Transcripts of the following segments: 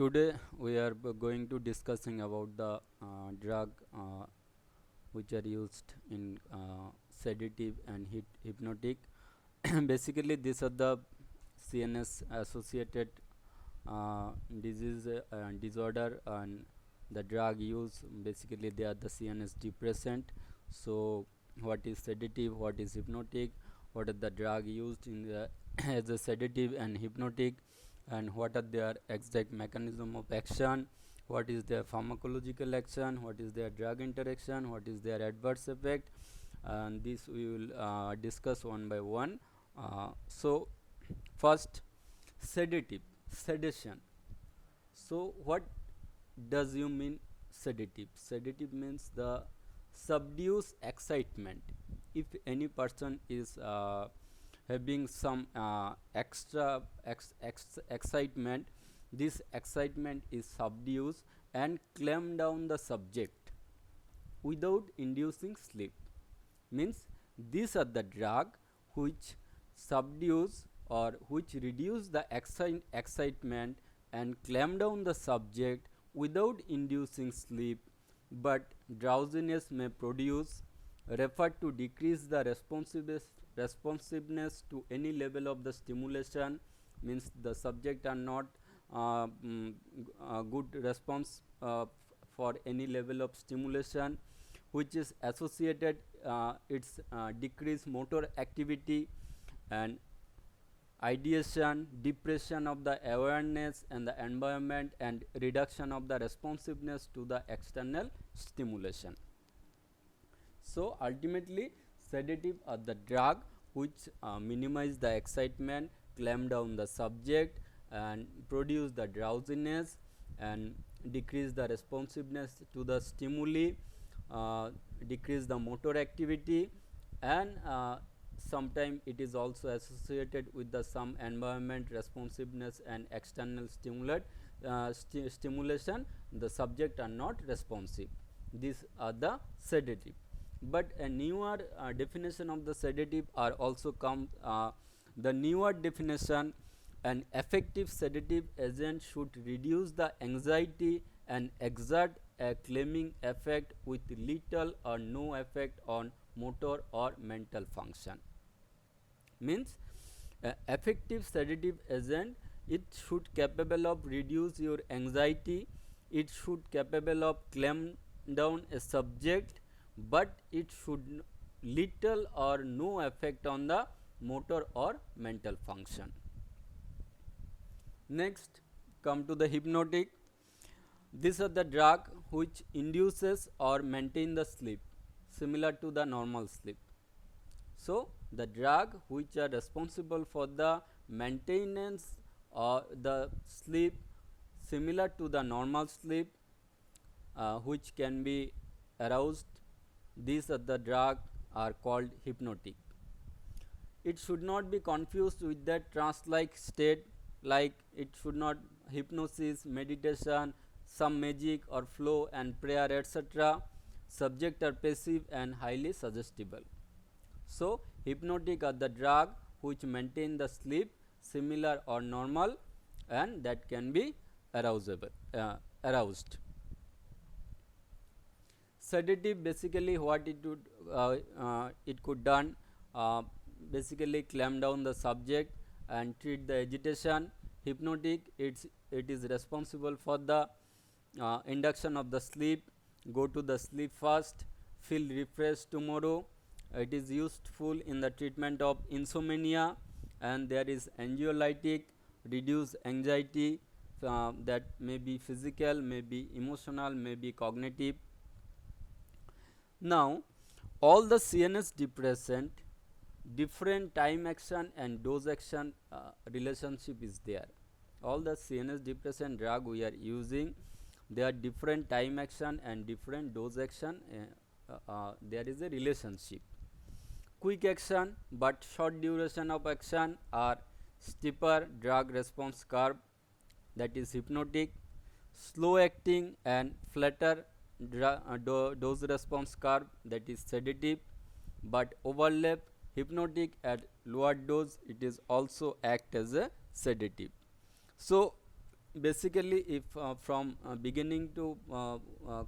Today we are going to discussing about the drug which are used in sedative and hypnotic. Basically, these are the CNS associated disease and disorder, and the drug use. Basically, they are the CNS depressant. So, what is sedative? What is hypnotic? What are the drug used in the as a sedative and hypnotic? And what are their exact mechanism of action, what is their pharmacological action, what is their drug interaction, what is their adverse effect, and this we will discuss one by one. So first, sedative, sedation. So what does you mean sedative? Sedative means the subdues excitement. If any person is having some excitement, this excitement is subdued and calm down the subject without inducing sleep. Means these are the drug which subdues or which reduce the excitement and calm down the subject without inducing sleep, but drowsiness may produce, referred to decrease the responsiveness to any level of the stimulation. Means the subject are not good response for any level of stimulation, which is associated its decreased motor activity and ideation, depression of the awareness and the environment, and reduction of the responsiveness to the external stimulation. So ultimately, sedative are the drug which minimize the excitement, calm down the subject, and produce the drowsiness and decrease the responsiveness to the stimuli, decrease the motor activity, and sometimes it is also associated with the some environment responsiveness and external stimulation. The subject are not responsive. These are the sedative. But a newer definition of the sedative are also come. The newer definition: an effective sedative agent should reduce the anxiety and exert a calming effect with little or no effect on motor or mental function. Means effective sedative agent, it should capable of reduce your anxiety, it should capable of calm down a subject, but it should little or no effect on the motor or mental function. Next, come to the hypnotic. These are the drug which induces or maintain the sleep similar to the normal sleep. So the drug which are responsible for the maintenance or the sleep similar to the normal sleep, which can be aroused, these are the drug are called hypnotic. It should not be confused with that trance like state, like it should not hypnosis, meditation, some magic or flow and prayer, etc. Subject are passive and highly suggestible. So hypnotic are the drug which maintain the sleep similar or normal, and that can be aroused. Sedative, basically what it could done, basically calm down the subject and treat the agitation. Hypnotic, it is responsible for the induction of the sleep, go to the sleep fast, feel refreshed tomorrow. It is useful in the treatment of insomnia, and there is anxiolytic, reduce anxiety, that may be physical, may be emotional, may be cognitive. Now all the CNS depressant, different time action and dose action relationship is there. All the CNS depressant drug we are using, they are different time action and different dose action. There is a relationship. Quick action but short duration of action are steeper drug response curve, that is hypnotic. Slow acting and flatter dose response curve, that is sedative. But overlap hypnotic at lower dose, it is also act as a sedative. So basically if from beginning to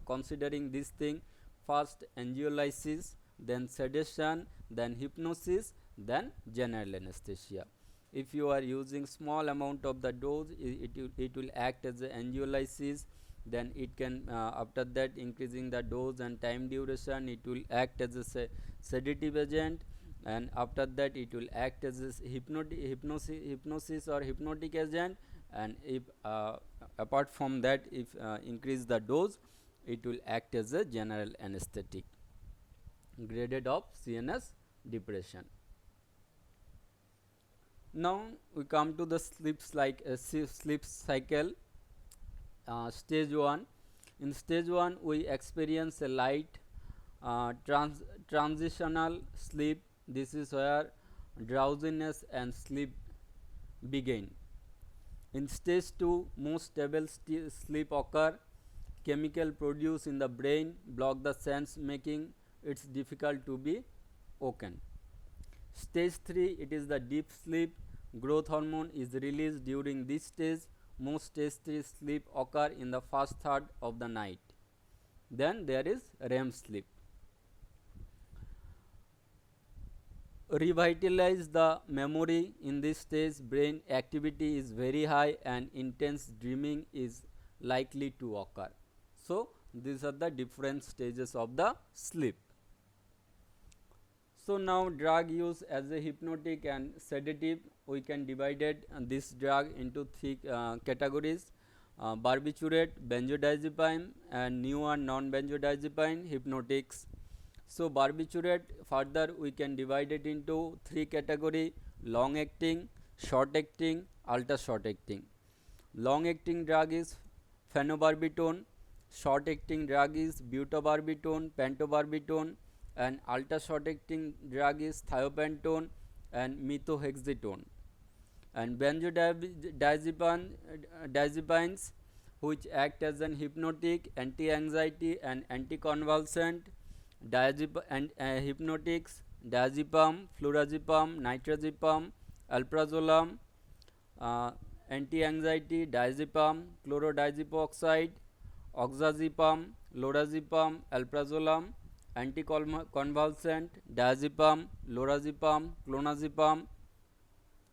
considering this thing, first angiolysis, then sedation, then hypnosis, then general anesthesia. If you are using small amount of the dose, it will act as a angiolysis, then it can after that increasing the dose and time duration, it will act as a sedative agent, and after that it will act as a hypnosis or hypnotic agent, and if apart from that, if increase the dose, it will act as a general anesthetic graded of CNS depression. Now we come to the sleep cycle. Stage 1. In stage 1 we experience a light transitional sleep. This is where drowsiness and sleep begin. In stage 2, most stable sleep occur. Chemical produced in the brain block the sense, making it difficult to be woken. Stage 3, it is the deep sleep. Growth hormone is released during this stage. Most stage 3 sleep occur in the first third of the night. Then there is REM sleep. Revitalize the memory. In this stage, brain activity is very high and intense dreaming is likely to occur. So, these are the different stages of the sleep. So, now drug use as a hypnotic and sedative, we can divide this drug into three categories: barbiturate, benzodiazepine, and new and non-benzodiazepine hypnotics. So, barbiturate further we can divide it into three category: long acting, short acting, ultra short acting. Long acting drug is phenobarbital, short acting drug is butobarbital, pentobarbital, and ultra short acting drug is thiopentone and methotrexate. And benzodiazepines, which act as an hypnotic, anti-anxiety and anticonvulsant. And hypnotics: diazepam, flurazepam, nitrazepam, alprazolam. Anti-anxiety: diazepam, chlorodiazepoxide, oxazepam, lorazepam, alprazolam. Anticonvulsant: diazepam, lorazepam, clonazepam.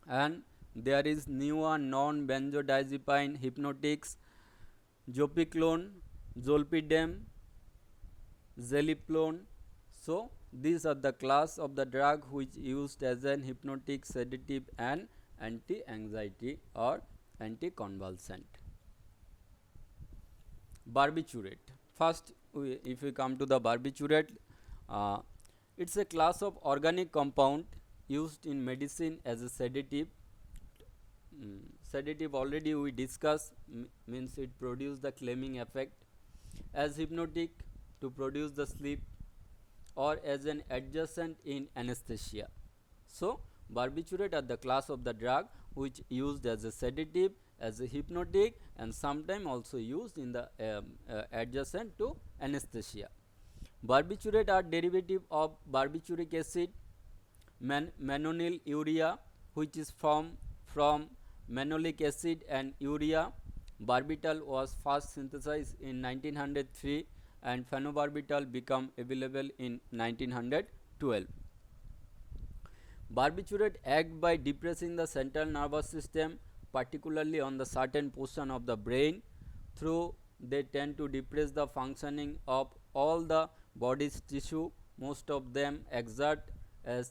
And there is newer non-benzodiazepine hypnotics: zopiclone, zolpidem, zeliplone. So, these are the class of the drug which used as an hypnotic, sedative and anti-anxiety or anticonvulsant. Barbiturate. First, if we come to the barbiturate, it's a class of organic compound used in medicine as a sedative. Sedative already we discussed, means it produces the calming effect. As hypnotic, to produce the sleep, or as an adjacent in anesthesia. So, barbiturate are the class of the drug which used as a sedative, as a hypnotic, and sometime also used in the adjacent to anesthesia. Barbiturate are derivative of barbituric acid, manonyl urea, which is from manolic acid and urea. Barbital was first synthesized in 1903 and phenobarbital became available in 1912. Barbiturate act by depressing the central nervous system, particularly on the certain portion of the brain. Through they tend to depress the functioning of all the body's tissue. Most of them exert a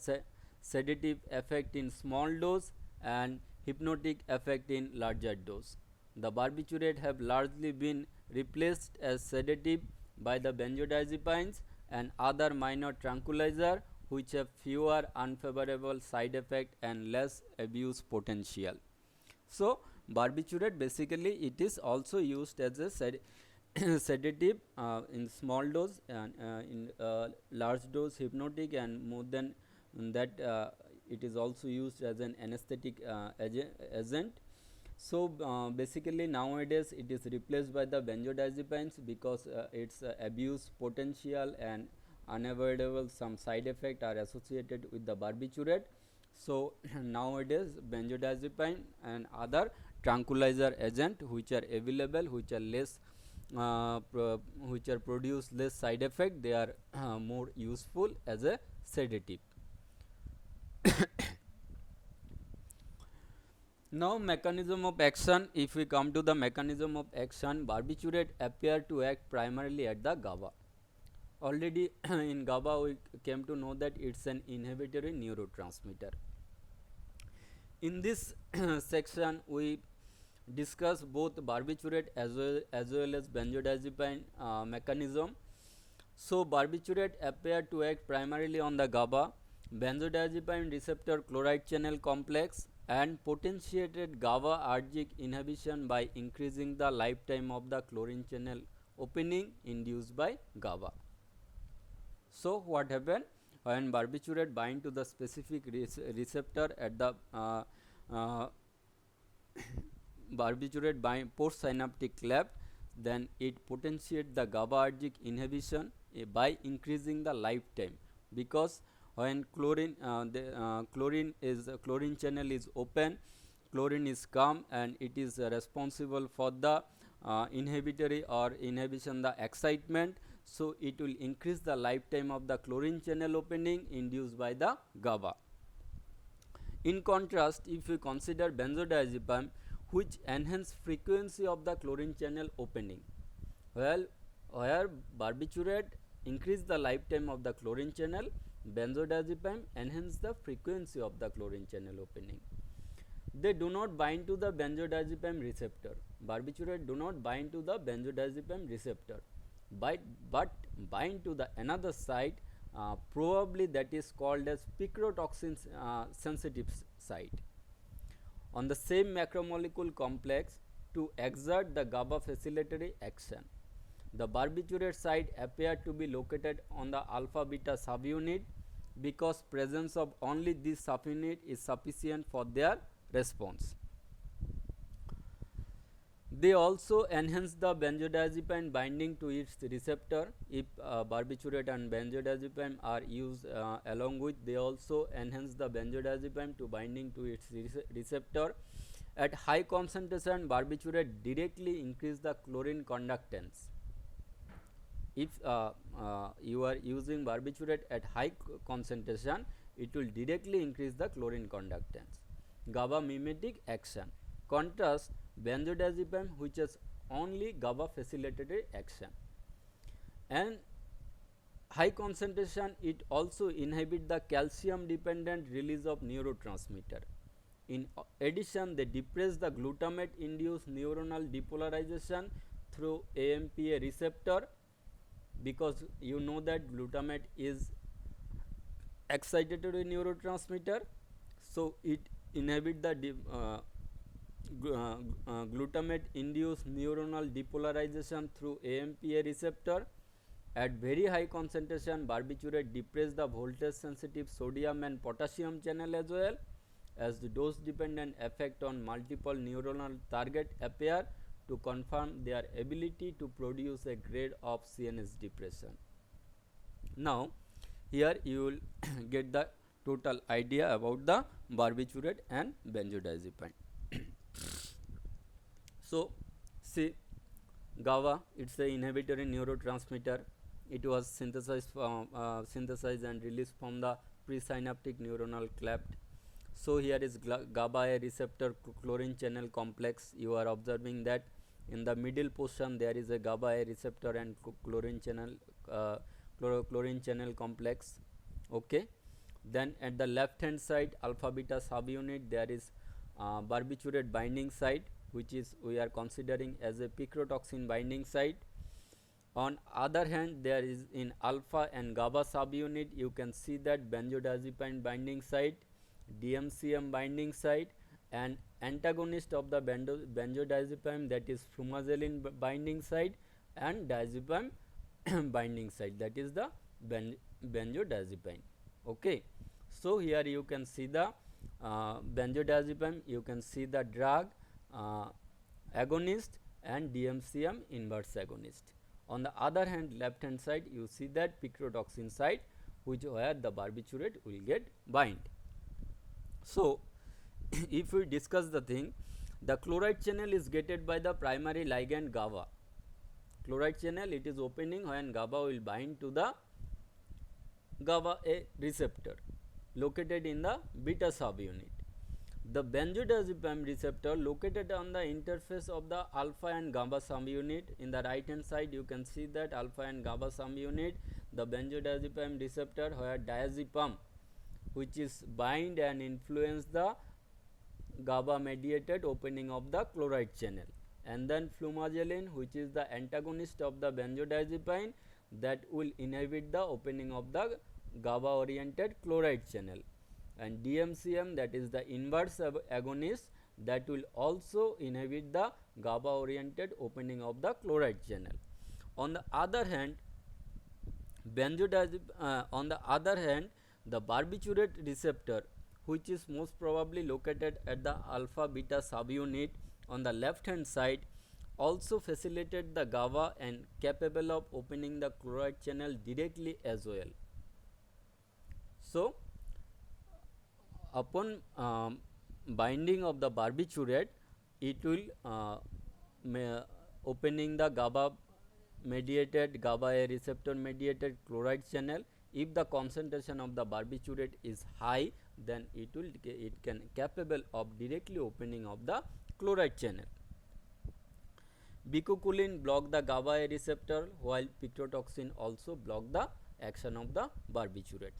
sedative effect in small dose and hypnotic effect in larger dose. The barbiturate have largely been replaced as sedative by the benzodiazepines and other minor tranquilizer, which have fewer unfavorable side effect and less abuse potential. So, barbiturate basically it is also used as a sedative in small dose, and in large dose hypnotic, and more than that it is also used as an anesthetic agent. So, basically nowadays it is replaced by the benzodiazepines because its abuse potential and unavoidable some side effect are associated with the barbiturate. So, nowadays benzodiazepine and other tranquilizer agent which are available, which are less which are produce less side effect, they are more useful as a sedative. Now mechanism of action, if we come to the mechanism of action, barbiturate appear to act primarily at the GABA. Already in GABA we came to know that it's an inhibitory neurotransmitter. In this section we discuss both barbiturate as well as benzodiazepine mechanism. So barbiturate appear to act primarily on the GABA, benzodiazepine receptor chloride channel complex, and potentiated GABAergic inhibition by increasing the lifetime of the chlorine channel opening induced by GABA. So what happen when barbiturate bind to the specific receptor at the barbiturate bind postsynaptic cleft, then it potentiates the GABAergic inhibition by increasing the lifetime, because when chlorine chlorine channel is open, chlorine is calm and it is responsible for the inhibitory or inhibition the excitement. So it will increase the lifetime of the chlorine channel opening induced by the GABA. In contrast, if we consider benzodiazepine, which enhance frequency of the chlorine channel opening, well, where barbiturate increase the lifetime of the chlorine channel, benzodiazepine enhance the frequency of the chlorine channel opening. They do not bind to the benzodiazepine receptor. Barbiturate do not bind to the benzodiazepine receptor, but bind to the another site, probably that is called as picrotoxin sensitive site on the same macromolecule complex to exert the GABA facilitatory action. The barbiturate site appear to be located on the alpha beta subunit because presence of only this subunit is sufficient for their response. They also enhance the benzodiazepine binding to its receptor. If barbiturate and benzodiazepine are used along with, they also enhance the benzodiazepine to binding to its receptor. At high concentration, barbiturate directly increase the chlorine conductance. If you are using barbiturate at high concentration, it will directly increase the chlorine conductance. GABA mimetic action. Contrast benzodiazepine, which has only GABA facilitatory action, and high concentration it also inhibit the calcium dependent release of neurotransmitter. In addition, they depress the glutamate induced neuronal depolarization through AMPA receptor, because you know that glutamate is excitatory neurotransmitter, so it inhibit the glutamate induced neuronal depolarization through AMPA receptor. At very high concentration, barbiturate depress the voltage sensitive sodium and potassium channel as well, as the dose dependent effect on multiple neuronal target appear to confirm their ability to produce a grade of CNS depression. Now here you will get the total idea about the barbiturate and benzodiazepine. So see, GABA, it's a inhibitory neurotransmitter. It was synthesized and released from the presynaptic neuronal cleft. So here is GABA A receptor chlorine channel complex. You are observing that in the middle portion there is a GABA A receptor and chlorine channel chlorine channel complex. Okay. Then at the left hand side, alpha beta subunit, there is barbiturate binding site, which is we are considering as a picrotoxin binding site. On other hand, there is in alpha and GABA subunit, you can see that benzodiazepine binding site, DMCM binding site, and antagonist of the benzodiazepine, that is flumazenil binding site, and diazepam binding site, that is the benzodiazepine. Okay. So here you can see the benzodiazepine, you can see the drug agonist and DMCM inverse agonist. On the other hand, left hand side you see that picrotoxin site, which where the barbiturate will get bind. So if we discuss the thing, The chloride channel is gated by the primary ligand GABA. Chloride channel, it is opening when GABA will bind to the GABA A receptor located in the beta subunit. The benzodiazepine receptor located on the interface of the alpha and gamma subunit. In the right hand side you can see that alpha and gamma subunit, the benzodiazepine receptor, where diazepam, which is bind and influence the GABA mediated opening of the chloride channel, and then flumazenine, which is the antagonist of the benzodiazepine, that will inhibit the opening of the GABA oriented chloride channel, and DMCM, that is the inverse agonist, that will also inhibit the GABA oriented opening of the chloride channel. On the other hand, the barbiturate receptor, which is most probably located at the alpha beta subunit on the left hand side, also facilitated the GABA and capable of opening the chloride channel directly as well. So, upon binding of the barbiturate, it will opening the GABA mediated, GABA A receptor mediated chloride channel. If the concentration of the barbiturate is high, then it can capable of directly opening of the chloride channel. Bicoculin block the GABA A receptor, while picrotoxin also block the action of the barbiturate.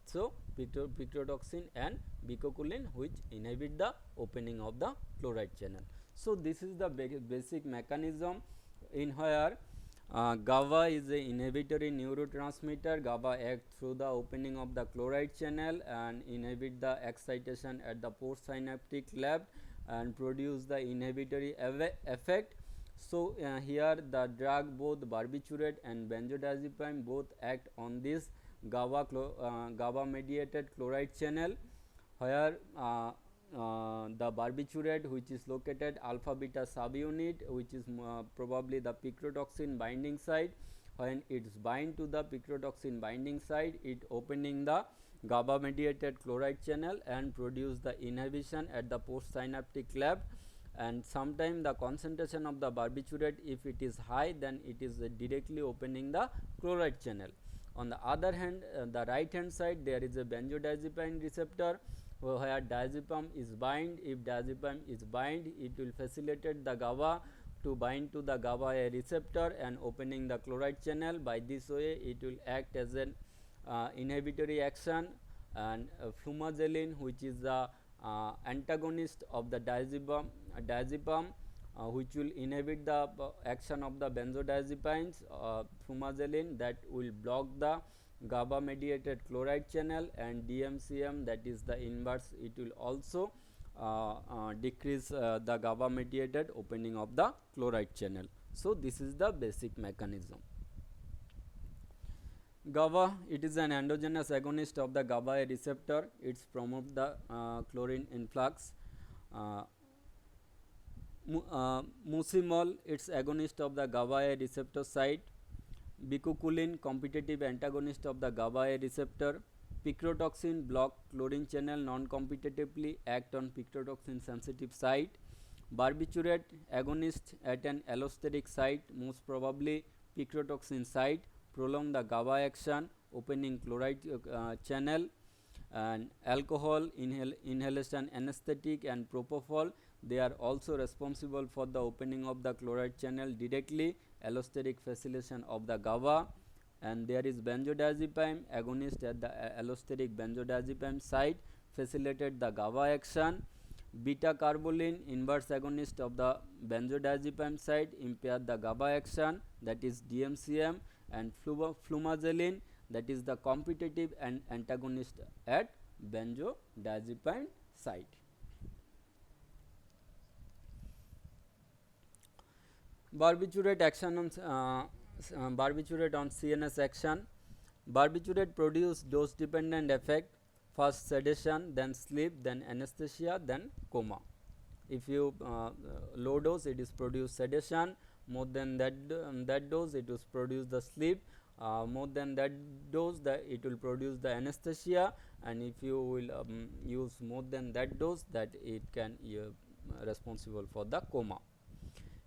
So, picrotoxin and bicoculin, which inhibit the opening of the chloride channel. So, this is the basic mechanism in where GABA is a inhibitory neurotransmitter. GABA acts through the opening of the chloride channel and inhibit the excitation at the postsynaptic lab and produce the inhibitory effect. So, here the drug, both barbiturate and benzodiazepine, both act on this GABA mediated chloride channel, where the barbiturate, which is located alpha beta subunit, which is probably the picrotoxin binding site. When it is bind to the picrotoxin binding site, it opening the GABA mediated chloride channel and produce the inhibition at the postsynaptic lab, and sometime the concentration of the barbiturate, if it is high, then it is directly opening the chloride channel. On the other hand, the right hand side, there is a benzodiazepine receptor, where diazepam is bind. If diazepam is bind, it will facilitate the GABA to bind to the GABA A receptor and opening the chloride channel. By this way, it will act as an inhibitory action, and flumazenine, which is the antagonist of the diazepam, which will inhibit the action of the benzodiazepines, flumazenine, that will block the GABA mediated chloride channel, and DMCM, that is the inverse, it will also decrease the GABA mediated opening of the chloride channel. So, this is the basic mechanism. GABA, it is an endogenous agonist of the GABA A receptor. It promotes the chlorine influx. Mucimol, its agonist of the GABA A receptor site. Bicoculin, competitive antagonist of the GABA A receptor. Picrotoxin, block chlorine channel non-competitively, act on picrotoxin sensitive site. Barbiturate, agonist at an allosteric site, most probably picrotoxin site, prolong the GABA action, opening chloride channel. And alcohol, inhalation anesthetic, and propofol, they are also responsible for the opening of the chloride channel directly, allosteric facilitation of the GABA. And there is benzodiazepine, agonist at the allosteric benzodiazepine site, facilitated the GABA action. Beta carbolin, inverse agonist of the benzodiazepine site, impaired the GABA action, that is DMCM. And flumazenine, that is the competitive and antagonist at benzodiazepine site. Barbiturate action on barbiturate on CNS action. Barbiturate produce dose dependent effect, first sedation, then sleep, then anesthesia, then coma. If you low dose, it is produce sedation. More than that dose, it will produce the sleep. More than that dose, it will produce the anesthesia. And if you will use more than that dose, that it can responsible for the coma.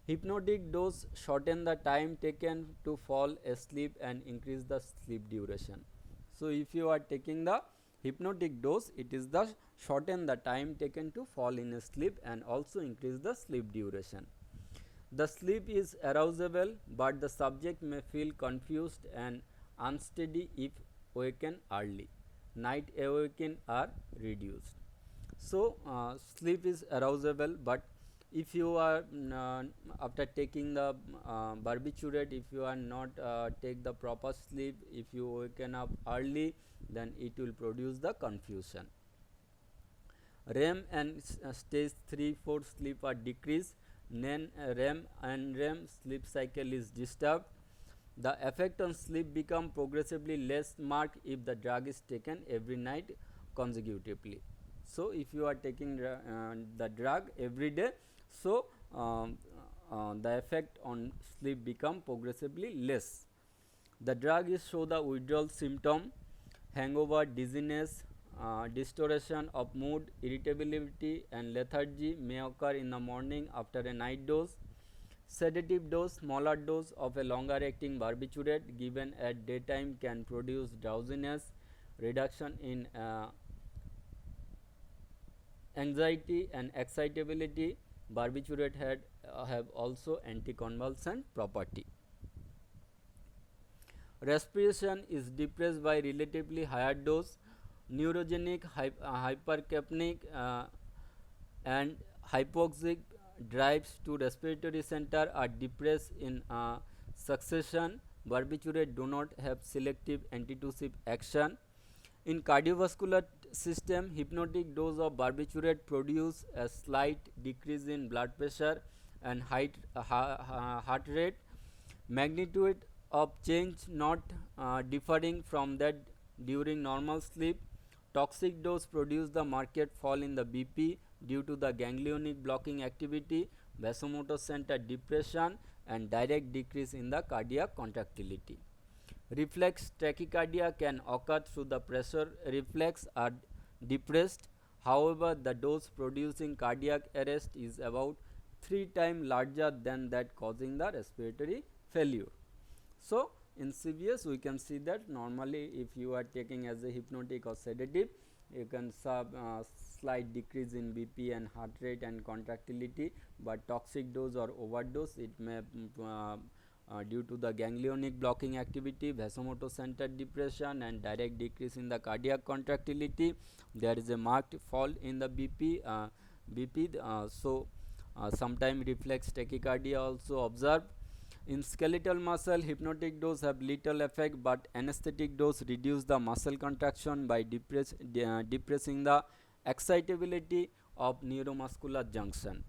Hypnotic dose shorten the time taken to fall asleep and increase the sleep duration. So, if you are taking the hypnotic dose, it is the shorten the time taken to fall in a sleep and also increase the sleep duration. The sleep is arousable, but the subject may feel confused and unsteady if waken early. Night awakening are reduced. So, sleep is arousable, but if you are after taking the barbiturate, if you are not take the proper sleep, if you waken up early, then it will produce the confusion. REM and stage 3-4 sleep are decreased. Then REM and REM sleep cycle is disturbed. The effect on sleep become progressively less marked if the drug is taken every night consecutively. So, if you are taking the drug every day, so the effect on sleep become progressively less. The drug is show the withdrawal symptom, hangover, dizziness, distortion of mood, irritability and lethargy may occur in the morning after a night dose. Sedative dose, smaller dose of a longer acting barbiturate given at daytime can produce drowsiness, reduction in anxiety and excitability. Barbiturate have also anticonvulsant property. Respiration is depressed by relatively higher dose. Neurogenic, hypercapnic and hypoxic drives to respiratory center are depressed in succession. Barbiturate do not have selective antitussive action. In cardiovascular system, hypnotic dose of barbiturate produce a slight decrease in blood pressure and heart rate. Magnitude of change not differing from that during normal sleep. Toxic dose produce the marked fall in the BP due to the ganglionic blocking activity, vasomotor center depression and direct decrease in the cardiac contractility. Reflex tachycardia can occur through the pressure reflex are depressed. However, the dose producing cardiac arrest is about 3 times larger than that causing the respiratory failure. So, in CVS we can see that normally if you are taking as a hypnotic or sedative, you can slight decrease in BP and heart rate and contractility, but toxic dose or overdose it may due to the ganglionic blocking activity, vasomotor center depression and direct decrease in the cardiac contractility, there is a marked fall in the BP. Sometime reflex tachycardia also observed. In skeletal muscle, hypnotic dose have little effect, but anesthetic dose reduce the muscle contraction by depressing the excitability of neuromuscular junction.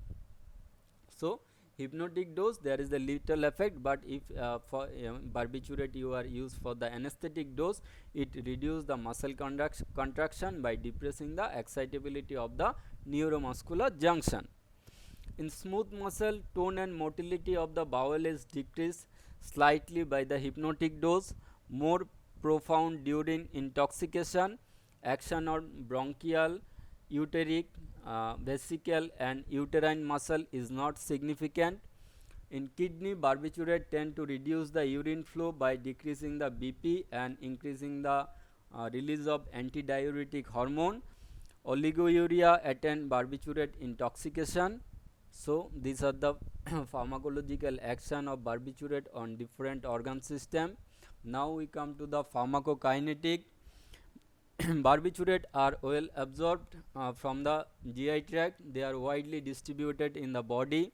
So, hypnotic dose there is a little effect, but if for barbiturate you are used for the anesthetic dose, it reduce the muscle contraction by depressing the excitability of the neuromuscular junction. In smooth muscle, tone and motility of the bowel is decreased slightly by the hypnotic dose. More profound during intoxication. Action on bronchial, uteric, vesical and uterine muscle is not significant. In kidney, barbiturate tend to reduce the urine flow by decreasing the BP and increasing the release of antidiuretic hormone. Oliguria attend barbiturate intoxication. So, these are the pharmacological action of barbiturate on different organ system. Now, we come to the pharmacokinetic. Barbiturate are well absorbed from the GI tract. They are widely distributed in the body.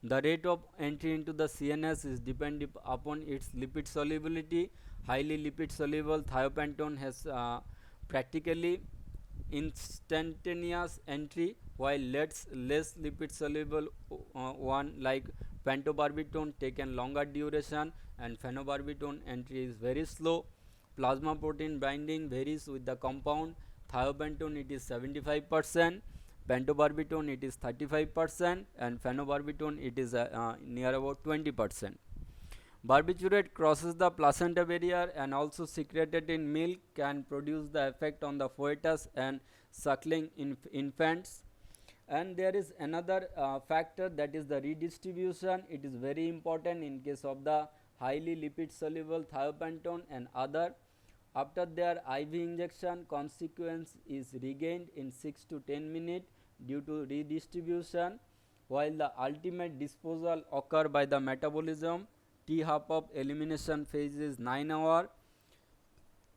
The rate of entry into the CNS is dependent upon its lipid solubility. Highly lipid soluble thiopentone has practically instantaneous entry, while less lipid soluble one like pentobarbital taken longer duration, and phenobarbital entry is very slow. Plasma protein binding varies with the compound. Thiopentone it is 75%, pentobarbital it is 35% and phenobarbital it is near about 20%. Barbiturate crosses the placenta barrier and also secreted in milk can produce the effect on the fetus and suckling infants. And there is another factor, that is the redistribution. It is very important in case of the highly lipid soluble thiopentone and other. After their IV injection, consequence is regained in 6 to 10 minutes due to redistribution, while the ultimate disposal occur by the metabolism. T half of elimination phase is 9 hours.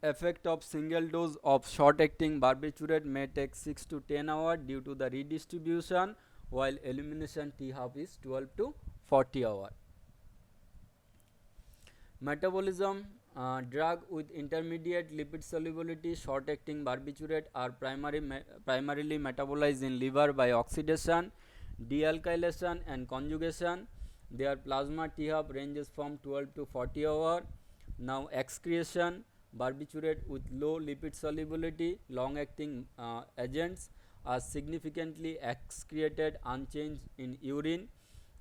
Effect of single dose of short acting barbiturate may take 6 to 10 hours due to the redistribution, while elimination T half is 12 to 40 hours. Metabolism, drug with intermediate lipid solubility short acting barbiturate are primarily metabolized in liver by oxidation, dealkylation and conjugation. Their plasma T half ranges from 12 to 40 hours. Now excretion, barbiturate with low lipid solubility long acting agents are significantly excreted unchanged in urine.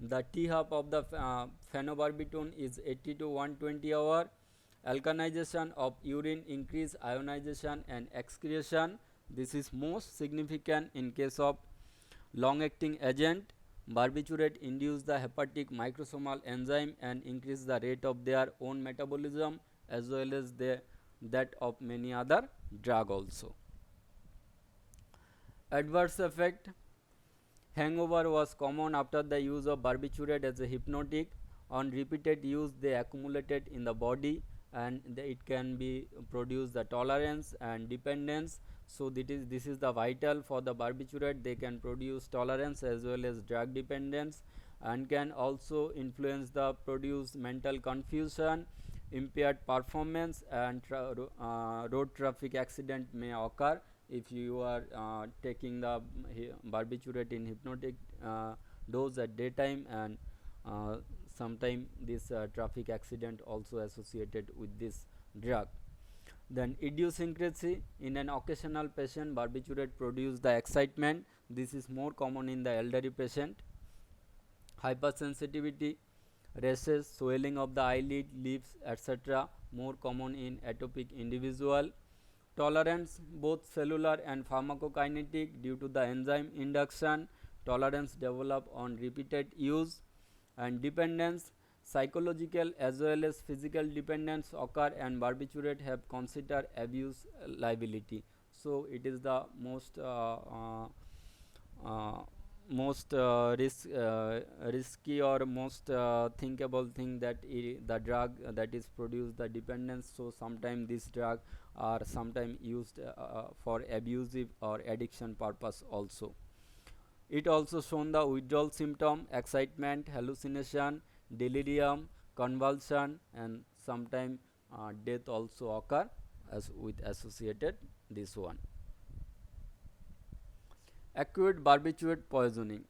The T half of the phenobarbital is 80 to 120 hour. Alkalization of urine increase ionization and excretion. This is most significant in case of long acting agent. Barbiturate induce the hepatic microsomal enzyme and increase the rate of their own metabolism as well as that of many other drug also. Adverse effect, hangover was common after the use of barbiturate as a hypnotic. On repeated use they accumulated in the body and it can be produce the tolerance and dependence. So this is the vital for the barbiturate. They can produce tolerance as well as drug dependence and can also influence the produce mental confusion, impaired performance and road traffic accident may occur if you are taking the barbiturate in hypnotic dose at daytime, and sometime this traffic accident also associated with this drug. Then idiosyncrasy, in an occasional patient barbiturate produce the excitement. This is more common in the elderly patient. Hypersensitivity, rashes, swelling of the eyelid, lips etc. more common in atopic individual. Tolerance, both cellular and pharmacokinetic, due to the enzyme induction. Tolerance develop on repeated use. And dependence, psychological as well as physical dependence occur and barbiturate have considered abuse liability. So it is the most risky or most thinkable thing that the drug that is produced the dependence. So sometimes this drug are sometimes used for abusive or addiction purpose also. It also shown the withdrawal symptom, excitement, hallucination, delirium, convulsion and sometimes death also occur as with associated this one. Acute barbiturate poisoning,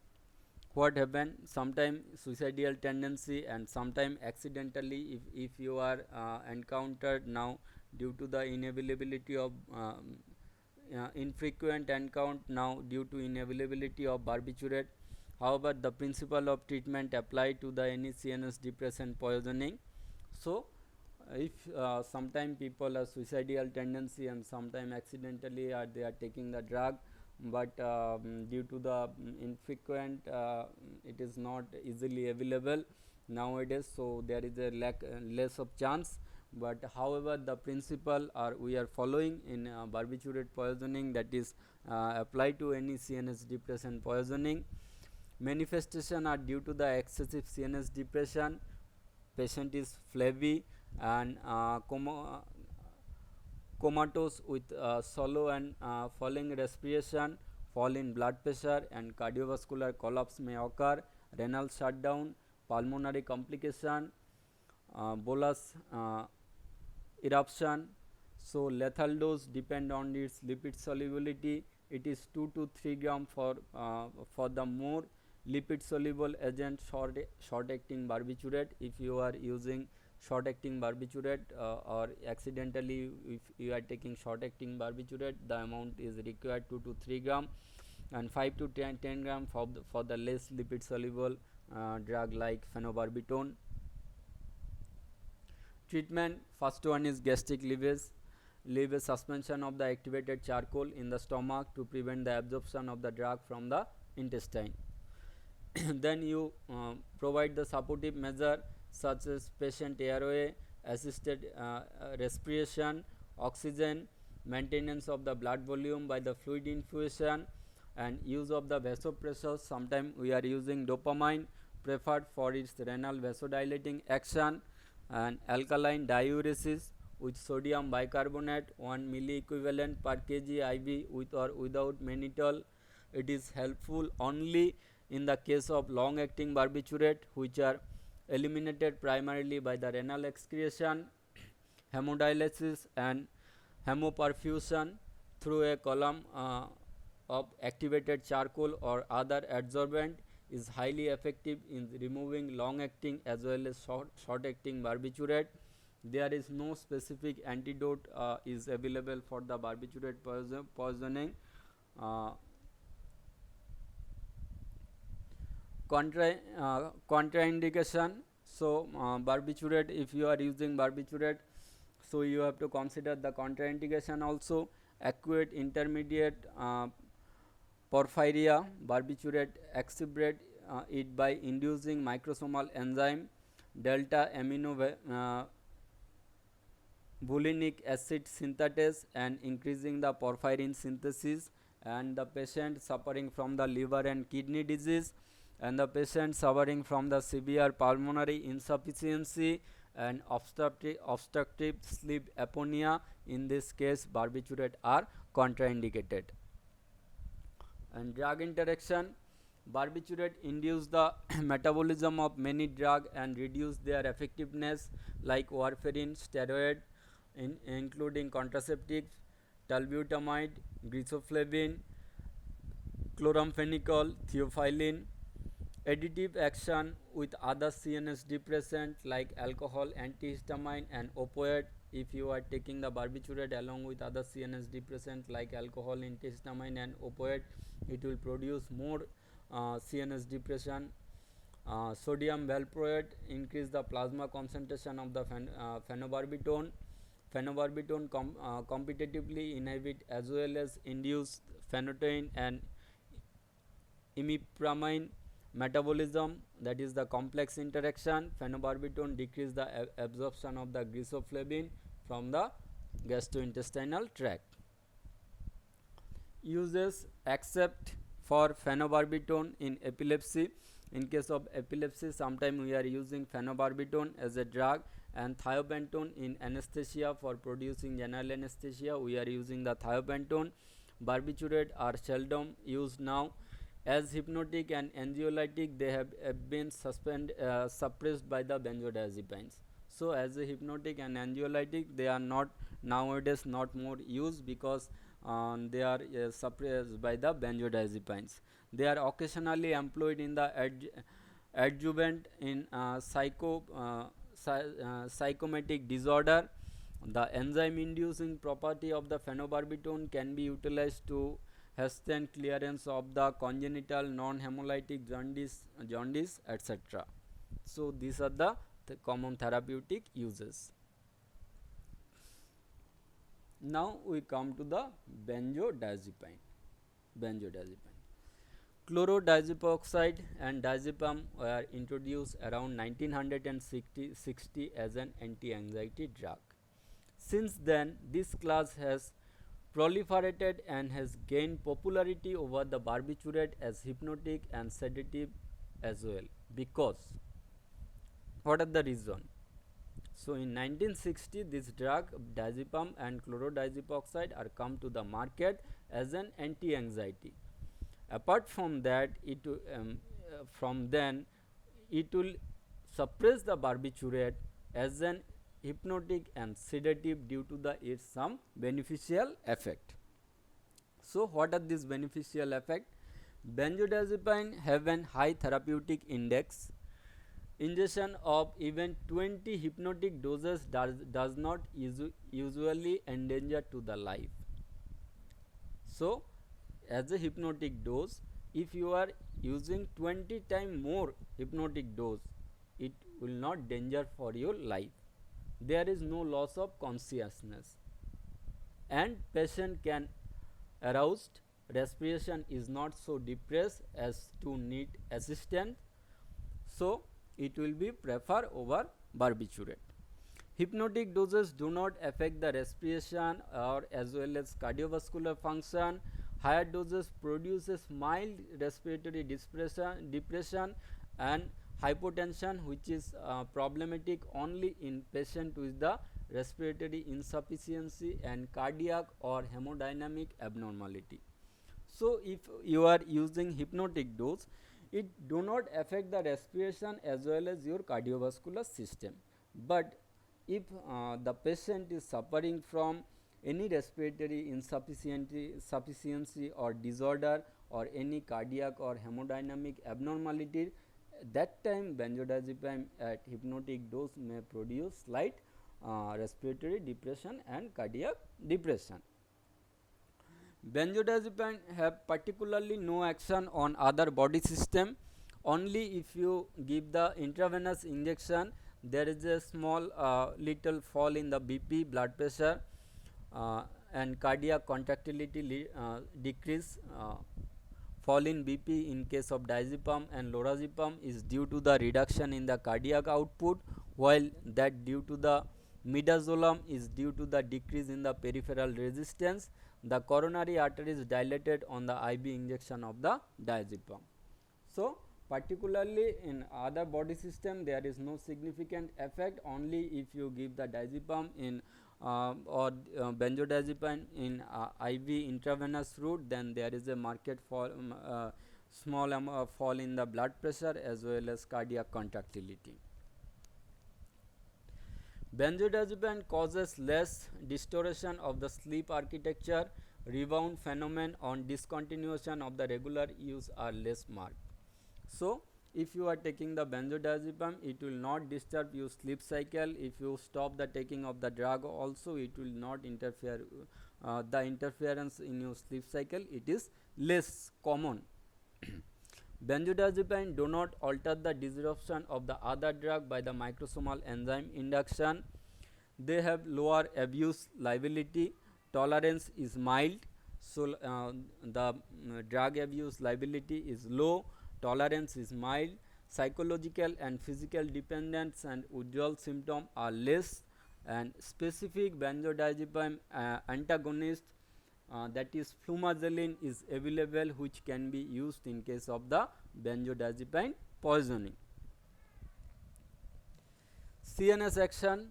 what happen, sometime suicidal tendency and sometime accidentally if you are encountered now due to the inavailability of infrequent encounter now due to inavailability of barbiturate. However, the principle of treatment apply to the any CNS depression poisoning. So if sometime people are suicidal tendency and sometime accidentally they are taking the drug, but due to the infrequent it is not easily available nowadays, so there is a less of chance. But however, the principle are we are following in barbiturate poisoning, that is applied to any CNS depression poisoning. Manifestation are due to the excessive CNS depression. Patient is flabby and comatose with shallow and falling respiration, fall in blood pressure and cardiovascular collapse may occur. Renal shutdown, pulmonary complication, bolus eruption. So lethal dose depend on its lipid solubility. It is 2 to 3 gram for the more lipid soluble agent short acting barbiturate. If you are using short acting barbiturate or accidentally if you are taking short acting barbiturate, the amount is required 2 to 3 gram and 5 to 10 gram for the less lipid soluble drug like phenobarbital. Treatment, first one is gastric lavage. Leave a suspension of the activated charcoal in the stomach to prevent the absorption of the drug from the intestine. Then you provide the supportive measure such as patient airway, assisted respiration, oxygen, maintenance of the blood volume by the fluid infusion, and use of the vasopressors. Sometimes we are using dopamine preferred for its renal vasodilating action, and alkaline diuresis with sodium bicarbonate 1 milliequivalent per kg IV with or without mannitol. It is helpful only in the case of long acting barbiturate which are eliminated primarily by the renal excretion. Hemodialysis and hemoperfusion through a column of activated charcoal or other adsorbent is highly effective in removing long acting as well as short acting barbiturate. There is no specific antidote is available for the barbiturate poisoning. Uh, contraindication. So barbiturate, if you are using barbiturate, so you have to consider the contraindication also. Acute intermediate porphyria, barbiturate exacerbate it by inducing microsomal enzyme delta amino bulinic acid synthetase and increasing the porphyrin synthesis, and the patient suffering from the liver and kidney disease, and the patient suffering from the severe pulmonary insufficiency and obstructive sleep apnea. In this case barbiturate are contraindicated. And drug interaction, barbiturate induce the metabolism of many drug and reduce their effectiveness like warfarin, steroid including contraceptives, talbutamide, grisoflavin, chloramphenicol, theophylline. Additive action with other CNS depressant like alcohol, antihistamine and opioid. If you are taking the barbiturate along with other CNS depressant like alcohol, antihistamine and opioid, it will produce more CNS depression. Sodium valproate increase the plasma concentration of the phenobarbital. Phenobarbital competitively inhibit as well as induce phenytoin and imipramine metabolism, that is the complex interaction. Phenobarbital decrease the absorption of the grisoflavin from the gastrointestinal tract. Uses except for phenobarbital in epilepsy. In case of epilepsy, sometime we are using phenobarbital as a drug, and thiopentone in anesthesia. For producing general anesthesia we are using the thiopentone. Barbiturate are seldom used now. As hypnotic and anxiolytic, they have been suppressed by the benzodiazepines. So as a hypnotic and anxiolytic, they are not nowadays not more used because they are suppressed by the benzodiazepines. They are occasionally employed in the adjuvant in psychomatic disorder. The enzyme inducing property of the phenobarbital can be utilized to hasten clearance of the congenital non-hemolytic jaundice etc. So these are the common therapeutic uses. Now we come to the benzodiazepine. Chlorodiazepoxide and diazepam were introduced around 1960 as an anti-anxiety drug. Since then, this class has proliferated and has gained popularity over the barbiturate as hypnotic and sedative as well. Because what are the reason? So in 1960, this drug diazepam and chlorodiazepoxide are come to the market as an anti-anxiety. Apart from that, from then it will suppress the barbiturate as an hypnotic and sedative due to its some beneficial effect. So what are these beneficial effect? Benzodiazepine have an high therapeutic index. Ingestion of even 20 hypnotic doses does not usually endanger to the life. So as a hypnotic dose, if you are using 20 times more hypnotic dose, it will not danger for your life. There is no loss of consciousness and patient can aroused respiration is not so depressed as to need assistance, so it will be prefer over barbiturate. Hypnotic doses do not affect the respiration or as well as cardiovascular function. Higher doses produces mild respiratory depression and hypotension, which is problematic only in patient with the respiratory insufficiency and cardiac or hemodynamic abnormality. So if you are using hypnotic dose, it do not affect the respiration as well as your cardiovascular system. But if the patient is suffering from any respiratory insufficiency or disorder or any cardiac or hemodynamic abnormality, that time benzodiazepine at hypnotic dose may produce slight respiratory depression and cardiac depression. Benzodiazepine have particularly no action on other body system. Only if you give the intravenous injection, there is a small little fall in the BP, blood pressure, and cardiac contractility decrease. Fall in BP in case of diazepam and lorazepam is due to the reduction in the cardiac output, while that due to the midazolam is due to the decrease in the peripheral resistance. The coronary artery is dilated on the IV injection of the diazepam. So particularly in other body system there is no significant effect. Only if you give the diazepam in or benzodiazepine in IV intravenous route, then there is a marked fall, small fall in the blood pressure as well as cardiac contractility. Benzodiazepine causes less distortion of the sleep architecture. Rebound phenomenon on discontinuation of the regular use are less marked. So if you are taking the benzodiazepam, it will not disturb your sleep cycle. If you stop the taking of the drug also, it will not interfere, the interference in your sleep cycle, it is less common. Benzodiazepine do not alter the disruption of the other drug by the microsomal enzyme induction. They have lower abuse liability. Tolerance is mild, so the drug abuse liability is low. Tolerance is mild. Psychological and physical dependence and withdrawal symptom are less, and specific benzodiazepine antagonist, that is flumazenil, is available, which can be used in case of the benzodiazepine poisoning. CNS action.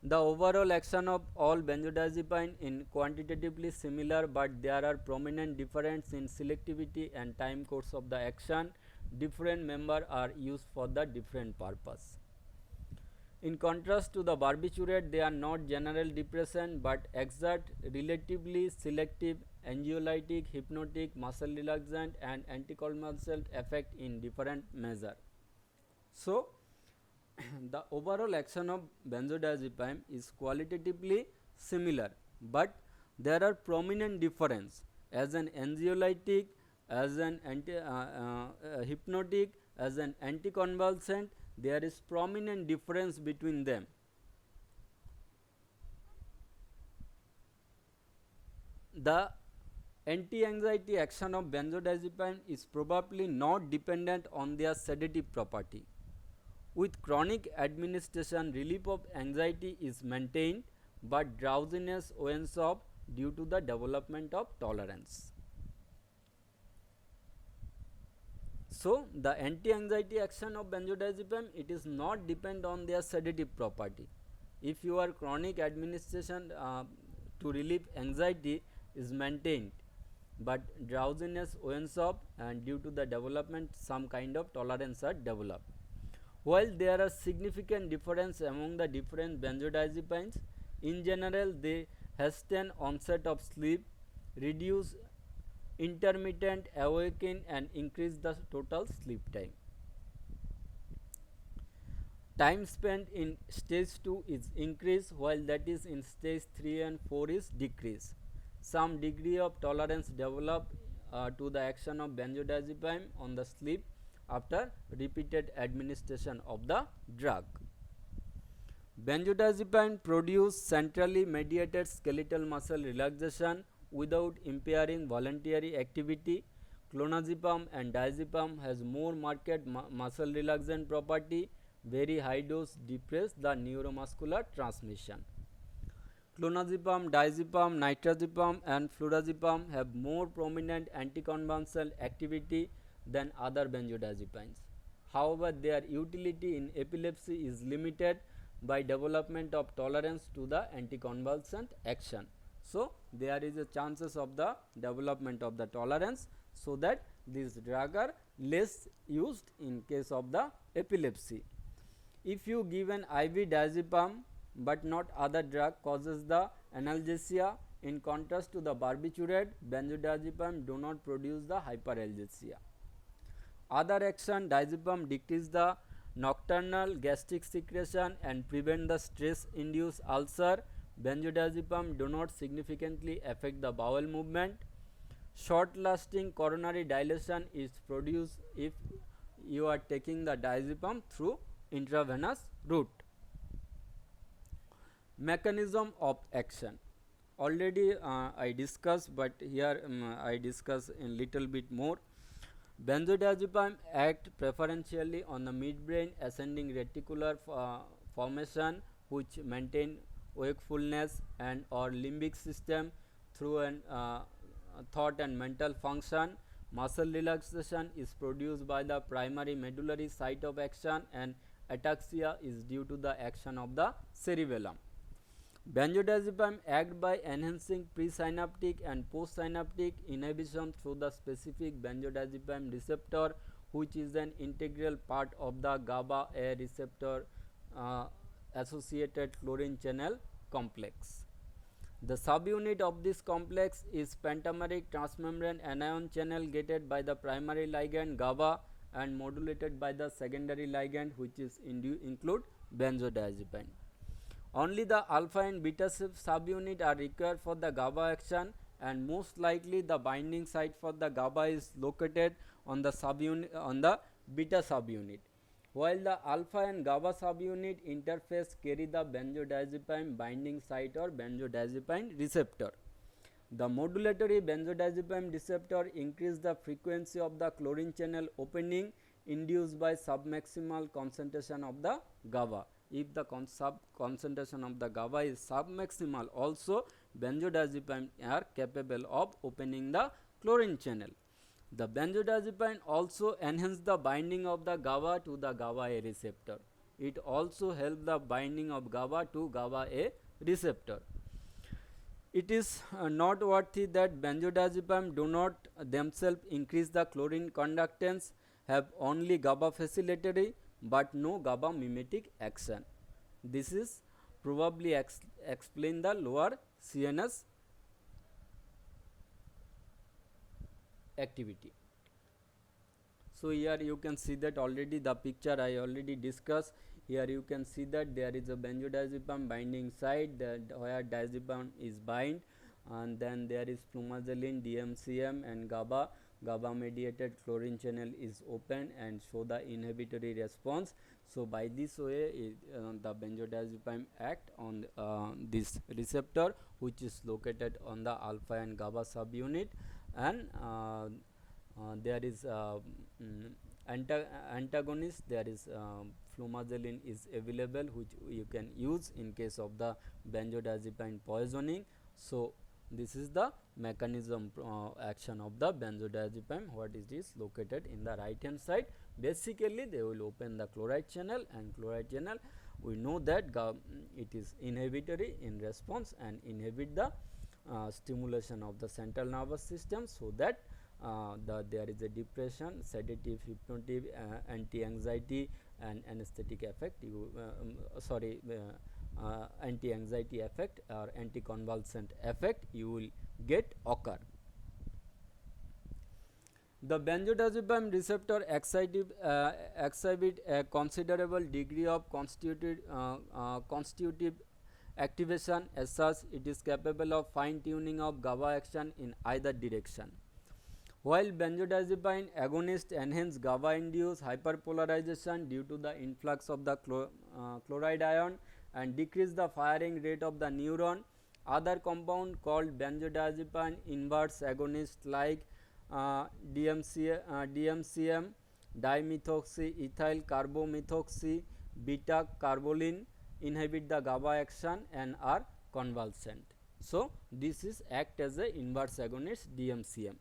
The overall action of all benzodiazepine in quantitatively similar, but there are prominent difference in selectivity and time course of the action. Different members are used for the different purpose. In contrast to the barbiturate, they are not general depressant but exert relatively selective anxiolytic, hypnotic, muscle relaxant and anticonvulsant effect in different measure. So the overall action of benzodiazepine is qualitatively similar, but there are prominent difference as an anxiolytic, as an hypnotic, as an anticonvulsant. There is prominent difference between them. The anti-anxiety action of benzodiazepine is probably not dependent on their sedative property. With chronic administration, relief of anxiety is maintained, but drowsiness wanes off due to the development of tolerance. So the anti-anxiety action of benzodiazepine, it is not depend on their sedative property. If your chronic administration to relieve anxiety is maintained, but drowsiness wanes off, and due to the development some kind of tolerance are developed. While there are significant difference among the different benzodiazepines, in general they hasten onset of sleep, reduce intermittent awakening and increase the total sleep time. Time spent in stage 2 is increased, while that is in stage 3 and 4 is decreased. Some degree of tolerance develop to the action of benzodiazepine on the sleep after repeated administration of the drug. Benzodiazepine produce centrally mediated skeletal muscle relaxation, without impairing voluntary activity. Clonazepam and diazepam has more marked muscle relaxant property. Very high dose depress the neuromuscular transmission. Clonazepam, diazepam, nitrazepam and flurazepam have more prominent anticonvulsant activity than other benzodiazepines. However, their utility in epilepsy is limited by development of tolerance to the anticonvulsant action. So, there is a chances of the development of the tolerance, so that these drugs are less used in case of the epilepsy. If you give an IV diazepam but not other drug causes the analgesia. In contrast to the barbiturate, benzodiazepam do not produce the hyperalgesia. Other action, diazepam decrease the nocturnal gastric secretion and prevent the stress induced ulcer. Benzodiazepam do not significantly affect the bowel movement. Short lasting coronary dilation is produced if you are taking the diazepam through intravenous route. Mechanism of action, already I discussed, but here I discuss in little bit more. Benzodiazepam act preferentially on the midbrain ascending reticular formation, which maintain wakefulness and or limbic system through an thought and mental function. Muscle relaxation is produced by the primary medullary site of action, and ataxia is due to the action of the cerebellum. Benzodiazepam act by enhancing presynaptic and postsynaptic inhibition through the specific benzodiazepam receptor, which is an integral part of the GABA A receptor associated chlorine channel complex. The subunit of this complex is pentameric transmembrane anion channel gated by the primary ligand GABA and modulated by the secondary ligand, which is include benzodiazepine. Only the alpha and beta subunit are required for the GABA action, and most likely the binding site for the GABA is located on the subunit on the beta subunit. While the alpha and GABA subunit interface carry the benzodiazepine binding site or benzodiazepine receptor. The modulatory benzodiazepine receptor increase the frequency of the chlorine channel opening induced by submaximal concentration of the GABA. If the concentration of the GABA is submaximal, also benzodiazepine are capable of opening the chlorine channel. The benzodiazepine also enhance the binding of the GABA to the GABA A receptor. It also helps the binding of GABA to GABA A receptor. It is noteworthy that benzodiazepine do not themselves increase the chlorine conductance, have only GABA facilitatory but no GABA mimetic action. This is probably explain the lower CNS activity. So, here you can see that already the picture I already discussed. Here you can see that there is a benzodiazepam binding site that where diazepam is bind, and then there is flumazenil, DMCM and GABA. GABA mediated chlorine channel is open and show the inhibitory response. So, by this way the benzodiazepine act on this receptor, which is located on the alpha and GABA subunit, and there is antagonist, there is flumazenil is available, which you can use in case of the benzodiazepine poisoning. So, this is the mechanism action of the benzodiazepine. What it is located in the right hand side. Basically, they will open the chloride channel, and chloride channel we know that it is inhibitory in response and inhibit the stimulation of the central nervous system, so that there is a depression, sedative, hypnotic, anti-anxiety and anesthetic effect. Anti-anxiety effect or anticonvulsant effect you will get occur. The benzodiazepine receptor exhibit a considerable degree of constitutive activation. As such, it is capable of fine tuning of GABA action in either direction. While benzodiazepine agonists enhance GABA induced hyperpolarization due to the influx of the chloride ion and decrease the firing rate of the neuron, Other compound called benzodiazepine inverse agonist like DMCM, dimethoxyethyl carbomethoxy beta carbolin inhibit the GABA action and are convalescent. So, this is act as a inverse agonist DMCM.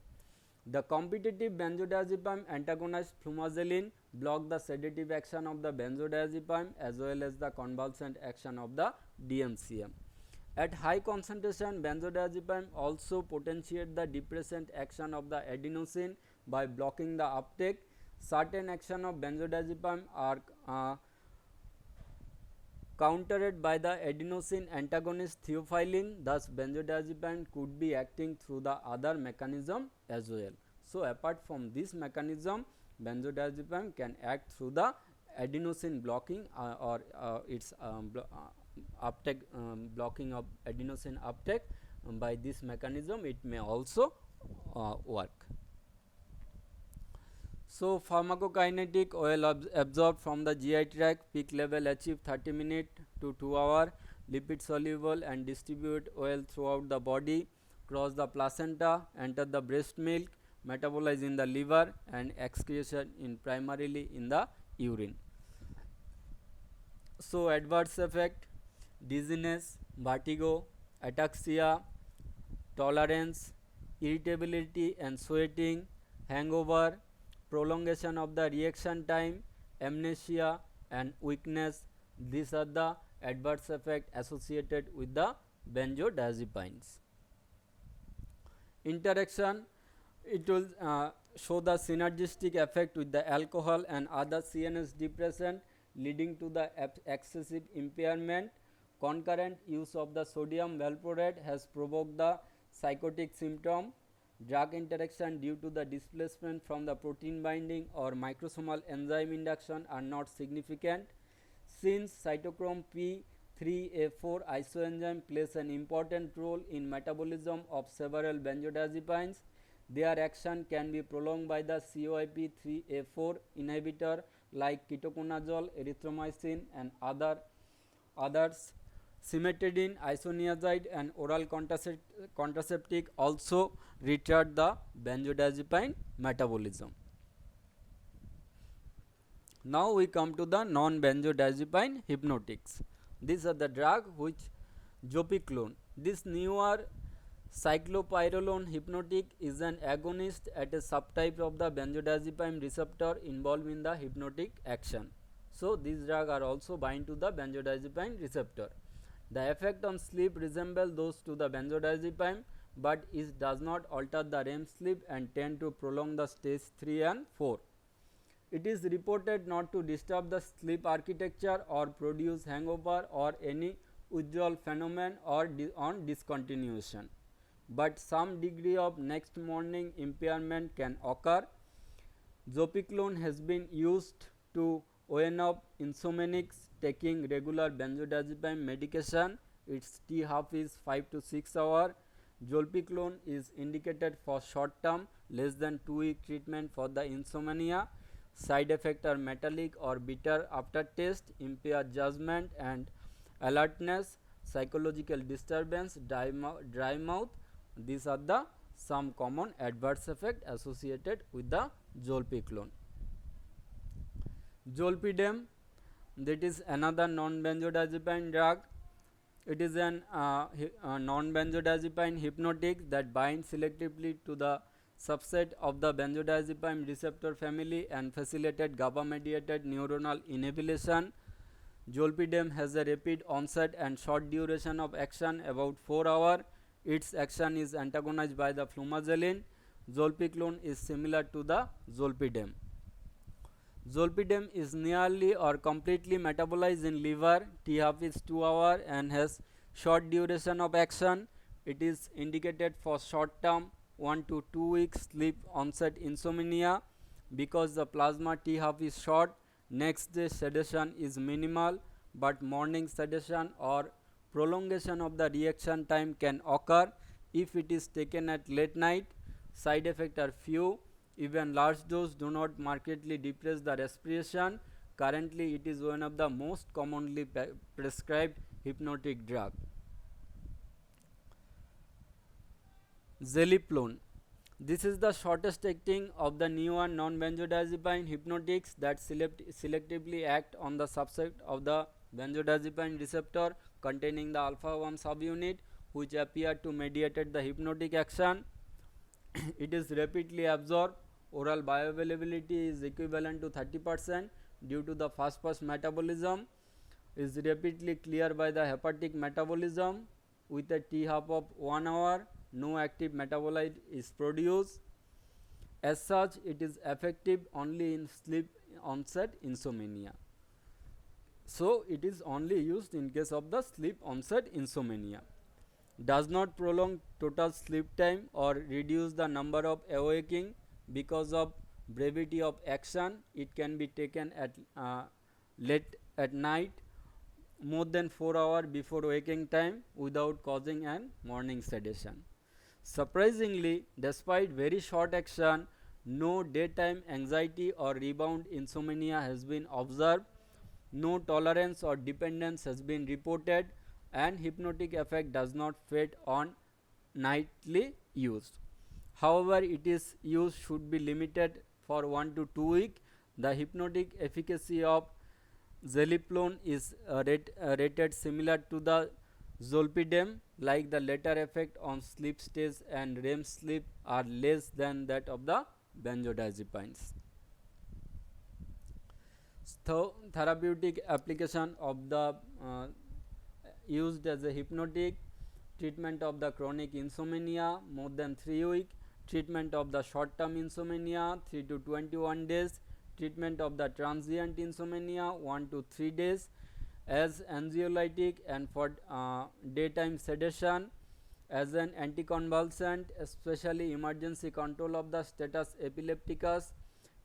The competitive benzodiazepine antagonist flumazenil block the sedative action of the benzodiazepine as well as the convalescent action of the DMCM. At high concentration, benzodiazepine also potentiate the depressant action of the adenosine by blocking the uptake. Certain action of benzodiazepine are countered by the adenosine antagonist theophylline, thus benzodiazepine could be acting through the other mechanism as well. So, apart from this mechanism, benzodiazepine can act through the adenosine blocking or its uptake blocking of adenosine uptake. By this mechanism it may also work. So, pharmacokinetic oil absorbed from the GI tract, peak level achieved 30 minute to 2 hour, lipid soluble and distribute oil throughout the body, cross the placenta, enter the breast milk, metabolize in the liver and excretion in primarily in the urine. So, adverse effect: dizziness, vertigo, ataxia, tolerance, irritability and sweating, hangover, prolongation of the reaction time, amnesia and weakness. These are the adverse effects associated with the benzodiazepines. Interaction: it will show the synergistic effect with the alcohol and other CNS depressant leading to the excessive impairment. Concurrent use of the sodium valproate has provoked the psychotic symptom. Drug interaction due to the displacement from the protein binding or microsomal enzyme induction are not significant. Since cytochrome P3A4 isoenzyme plays an important role in metabolism of several benzodiazepines, their action can be prolonged by the CYP3A4 inhibitor like ketoconazole, erythromycin and others. Cimetidine, isoniazid and oral contraceptive also retard the benzodiazepine metabolism. Now we come to the non-benzodiazepine hypnotics. These are the drug which zopiclone. This newer cyclopyrrolone hypnotic is an agonist at a subtype of the benzodiazepine receptor involved in the hypnotic action. So, these drugs are also bind to the benzodiazepine receptor. The effect on sleep resembles those to the benzodiazepine, but it does not alter the REM sleep and tend to prolong the stage 3 and 4. It is reported not to disturb the sleep architecture or produce hangover or any withdrawal phenomenon or on discontinuation, but some degree of next morning impairment can occur. Zopiclone has been used to wane up insomniacs taking regular benzodiazepine medication. Its T half is 5 to 6 hours. Zolpiclone is indicated for short term less than 2 week treatment for the insomnia. Side effects are metallic or bitter aftertaste, impaired judgment and alertness, psychological disturbance, dry mouth. These are the some common adverse effects associated with the zolpiclone. Zolpidem, that is another non-benzodiazepine drug. It is an non-benzodiazepine hypnotic that binds selectively to the subset of the benzodiazepine receptor family and facilitated GABA mediated neuronal inhibition. Zolpidem has a rapid onset and short duration of action, about 4 hours. Its action is antagonized by the flumazenil. Zolpiclone is similar to the zolpidem. Zolpidem is nearly or completely metabolized in liver. T half is 2 hours and has short duration of action. It is indicated for short term 1 to 2 weeks sleep onset insomnia. Because the plasma T half is short, next day sedation is minimal, but morning sedation or prolongation of the reaction time can occur if it is taken at late night. Side effects are few. Even large dose do not markedly depress the respiration. Currently, it is one of the most commonly prescribed hypnotic drug. Zeliplone. This is the shortest acting of the newer non-benzodiazepine hypnotics that selectively act on the subset of the benzodiazepine receptor containing the alpha 1 subunit, which appear to mediate the hypnotic action. It is rapidly absorbed. Oral bioavailability is equivalent to 30% due to the fast metabolism. Is rapidly cleared by the hepatic metabolism with a T half of 1 hour. No active metabolite is produced. As such, it is effective only in sleep onset insomnia. So, it is only used in case of the sleep onset insomnia. Does not prolong total sleep time or reduce the number of awaking because of brevity of action. It can be taken at late at night, more than 4 hours before waking time, without causing an morning sedation. Surprisingly, despite very short action, no daytime anxiety or rebound insomnia has been observed. No tolerance or dependence has been reported, and hypnotic effect does not fade on nightly use. However, it is use should be limited for 1 to 2 weeks. The hypnotic efficacy of Zeliplone is rated similar to the zolpidem, like the latter effect on sleep stage and REM sleep are less than that of the benzodiazepines. So, therapeutic application of the used as a hypnotic, treatment of the chronic insomnia more than 3 weeks, treatment of the short term insomnia 3 to 21 days, treatment of the transient insomnia 1 to 3 days, as anxiolytic and for daytime sedation, as an anticonvulsant, especially emergency control of the status epilepticus,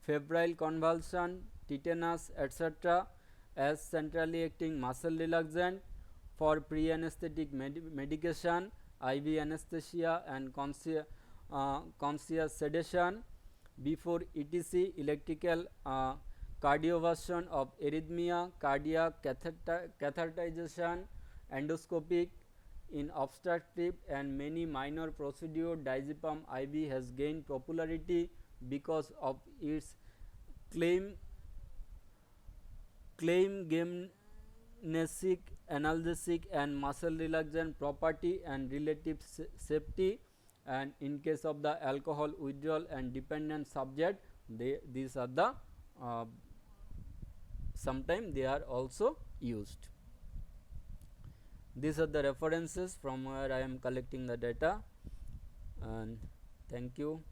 febrile convulsion, tetanus, etc., as centrally acting muscle relaxant, for pre-anesthetic medication, IV anesthesia and conscious sedation, before ETC, electrical cardioversion of arrhythmia, cardiac catheterization, endoscopic, in obstructive and many minor procedure. Diazepam IV has gained popularity because of its gymnastic, analgesic and muscle relaxant property and relative safety. And in case of the alcohol withdrawal and dependent subject, these are the sometimes they are also used. These are the references from where I am collecting the data, and thank you.